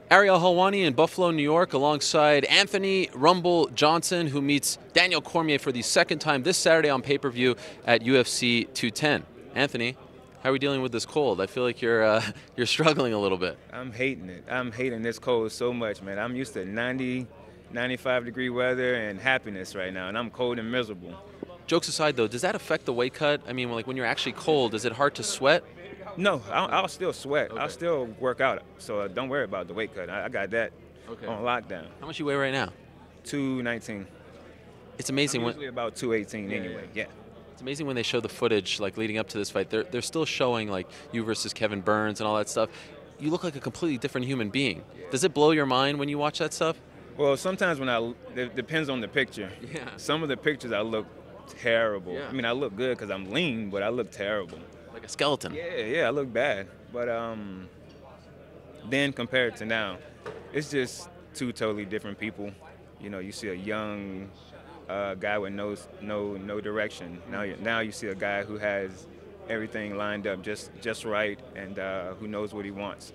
Ariel Helwani in Buffalo, New York, alongside Anthony Rumble Johnson, who meets Daniel Cormier for the second time this Saturday on pay-per-view at UFC 210. Anthony, how are we dealing with this cold? I feel like you're you're struggling a little bit. I'm hating it. I'm hating this cold so much, man. I'm used to 90, 95-degree weather and happiness right now, and I'm cold and miserable. Jokes aside, though, does that affect the weight cut? I mean, like when you're actually cold, is it hard to sweat? No, I'll still sweat. Okay. I'll still work out, so don't worry about the weight cut. I got that on lockdown. How much you weigh right now? 219. It's amazing I'm when usually about 218 anyway. Yeah. it's amazing when they show the footage, like leading up to this fight. They're still showing like you versus Kevin Burns and all that stuff. You look like a completely different human being. Does it blow your mind when you watch that stuff? Well, sometimes it depends on the picture. Yeah. Some of the pictures I look terrible. Yeah. I mean, I look good because I'm lean, but I look terrible. Like a skeleton. Yeah, I look bad. But then compared to now, it's just two totally different people. You know, you see a young guy with no direction. Now you see a guy who has everything lined up just right and who knows what he wants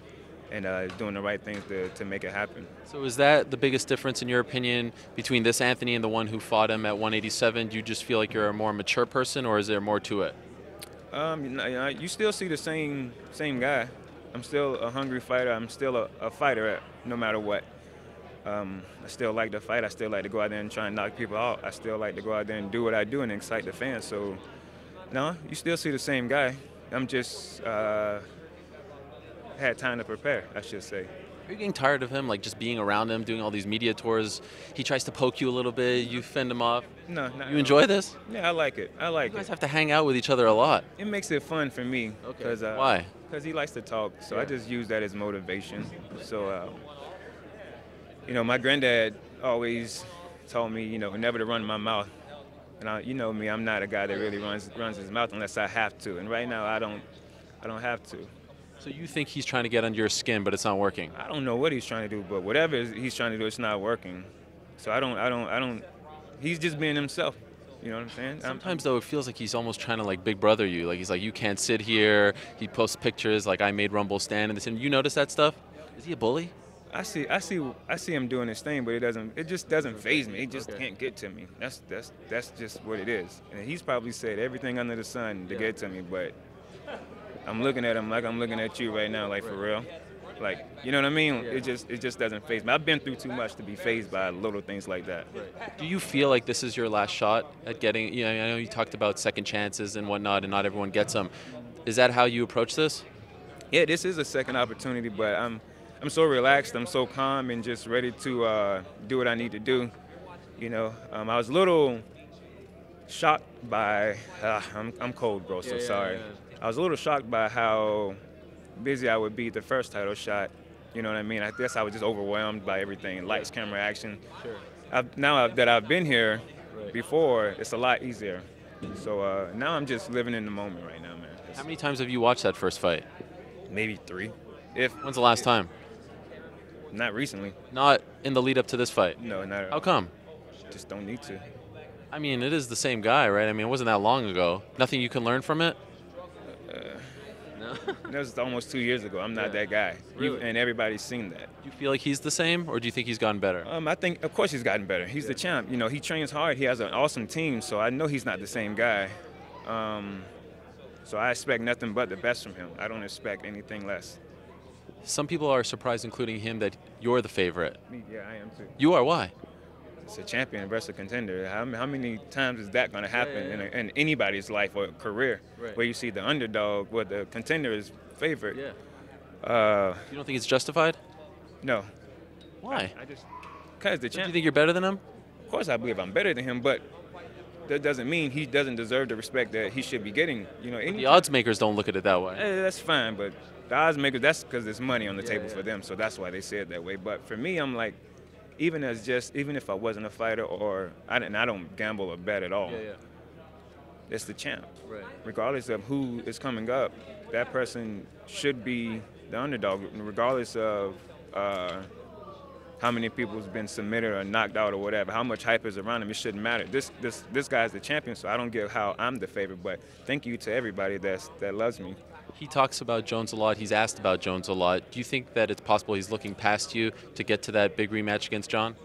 and is doing the right things to make it happen. So is that the biggest difference in your opinion between this Anthony and the one who fought him at 187? Do you just feel like you're a more mature person, or is there more to it? You still see the same guy. I'm still a hungry fighter. I'm still a fighter no matter what. I still like to fight. I still like to go out there and try and knock people out. I still like to go out there and do what I do and excite the fans. So, no, you still see the same guy. I'm just had time to prepare, I should say. Are you getting tired of him, like just being around him, doing all these media tours? He tries to poke you a little bit. You fend him off. No, not You at all. enjoy this? Yeah, I like it. I like You guys it. have to hang out with each other a lot. It makes it fun for me. Okay. Why? Because he likes to talk, so I Yeah. just use that as motivation. So, my granddad always told me, never to run my mouth. And you know me, I'm not a guy that really runs his mouth unless I have to. And right now, I don't have to. So you think he's trying to get under your skin, but it's not working? I don't know what he's trying to do, but whatever he's trying to do, it's not working. So I don't. He's just being himself. You know what I'm saying? Sometimes, though, it feels like he's almost trying to, like, big brother you. Like, he's like, you can't sit here. He posts pictures like, I made Rumble stand and this. And you notice that stuff? Is he a bully? I see him doing his thing, but it just doesn't faze me. It just can't get to me. That's just what it is. And he's probably said everything under the sun to get to me, but I'm looking at him like I'm looking at you right now, like for real. Like, you know what I mean? Yeah. It just doesn't faze me. I've been through too much to be fazed by little things like that. Do you feel like this is your last shot at getting, I know you talked about second chances and whatnot, and not everyone gets them. Is that how you approach this? Yeah, this is a second opportunity, but I'm so relaxed, I'm so calm and just ready to do what I need to do. I was a little shocked by, I'm cold, bro, so sorry. I was a little shocked by how busy I would be the first title shot. You know what I mean? I guess I was just overwhelmed by everything, lights, camera, action. Sure. Now that I've been here before, it's a lot easier. So now I'm just living in the moment right now, man. How many times have you watched that first fight? Maybe 3. When's the last time? Not recently. Not in the lead up to this fight? No, not at How all. come? Just don't need to. I mean, it is the same guy, right? I mean, it wasn't that long ago. Nothing you can learn from it? No. That was almost 2 years ago. I'm not that guy. Really? And everybody's seen that. Do you feel like he's the same, or do you think he's gotten better? I think, of course, he's gotten better. He's the champ. He trains hard. He has an awesome team, so I know he's not the same guy. So I expect nothing but the best from him. I don't expect anything less. Some people are surprised, including him, that you're the favorite. Yeah, I am too. You are? Why? It's a champion versus a contender. How many times is that going to happen in anybody's life or career where you see the underdog, where the contender is favorite? You Uh, don't think it's justified? no. Why? Because the Do you champ. think you're better than him? Of course, I believe I'm better than him, but that doesn't mean he doesn't deserve the respect that he should be getting. The odds makers don't look at it that way. That's fine, but the odds makers, that's because there's money on the table for them, so that's why they say it that way. But for me, I'm like, even if I wasn't a fighter I don't gamble or bet at all. It's the champ. Right. Regardless of who is coming up, that person should be the underdog, regardless of how many people has been submitted or knocked out or whatever, how much hype is around him, it shouldn't matter. This guy's the champion, so I don't get how I'm the favorite, but thank you to everybody that loves me. He talks about Jones a lot. He's asked about Jones a lot. Do you think that it's possible he's looking past you to get to that big rematch against John?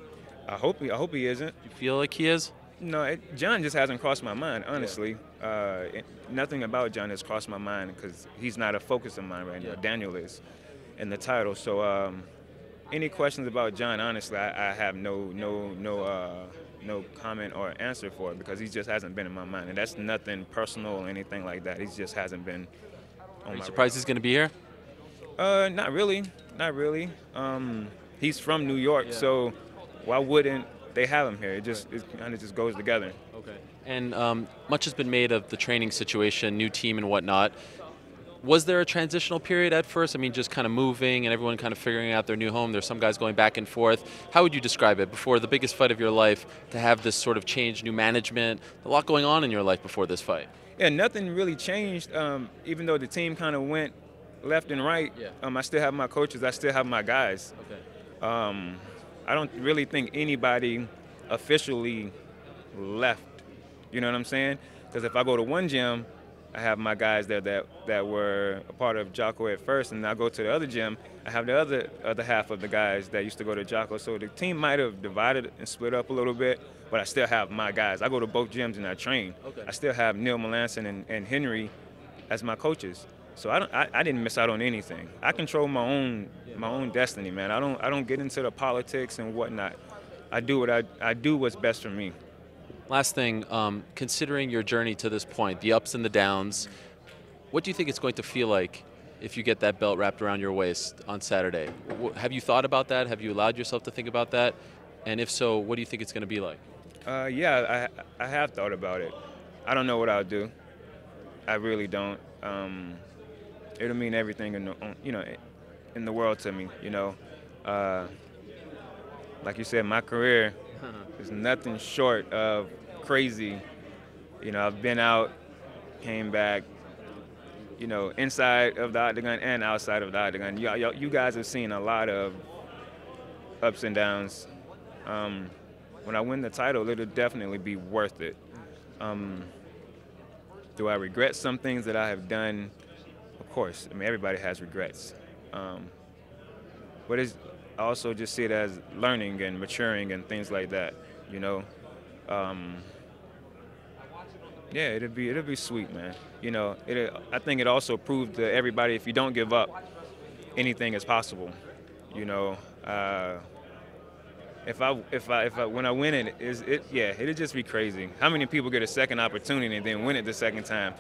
I hope he isn't. Do you feel like he is? No, John just hasn't crossed my mind, honestly. Nothing about John has crossed my mind because he's not a focus of mine right now. Daniel is in the title. So any questions about John, honestly, I have no comment or answer for it because he just hasn't been in my mind. And that's nothing personal or anything like that. He just hasn't been on Are you my surprised he's going to be here? Not really. Not really. He's from New York, so why wouldn't they have him here? It kind of just goes together. Okay. And much has been made of the training situation, new team and whatnot. Was there a transitional period at first? I mean, just kind of moving and everyone kind of figuring out their new home. There's some guys going back and forth. How would you describe it before the biggest fight of your life to have this sort of change, new management, a lot going on in your life before this fight? Yeah, nothing really changed. Even though the team kind of went left and right, I still have my coaches. I still have my guys. Okay. I don't really think anybody officially left. You know what I'm saying? Because if I go to one gym, I have my guys there that were a part of Jocko at first, and I go to the other gym, I have the other half of the guys that used to go to Jocko. So the team might have divided and split up a little bit, but I still have my guys. I go to both gyms and I train. Okay. I still have Neil Melanson and Henry as my coaches. So I didn't miss out on anything. I control my own destiny, man. I don't get into the politics and whatnot. I do what's best for me. Last thing, considering your journey to this point, the ups and the downs, what do you think it's going to feel like if you get that belt wrapped around your waist on Saturday? Have you thought about that? Have you allowed yourself to think about that? And if so, what do you think it's going to be like? Yeah, I have thought about it. I don't know what I'll do. I really don't. It'll mean everything in the world to me. Like you said, my career is nothing short of crazy. I've been out, came back, inside of the octagon and outside of the octagon. You guys have seen a lot of ups and downs. When I win the title, it'll definitely be worth it. Do I regret some things that I have done? Of course. I mean, everybody has regrets. But I also just see it as learning and maturing and things like that. Yeah, it'll be sweet, man. I think it also proved to everybody if you don't give up, anything is possible. When I win it, it'll just be crazy. How many people get a second opportunity and then win it the second time?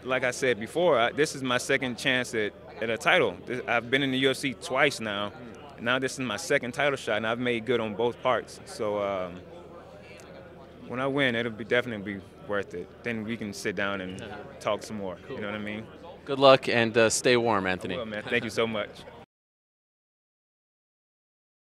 Like I said before, this is my second chance at a title. I've been in the UFC twice now. Now this is my second title shot, and I've made good on both parts. So when I win, it'll definitely be worth it. Then we can sit down and talk some more. Cool. You know what I mean? Good luck and stay warm, Anthony. Well, man, thank you so much.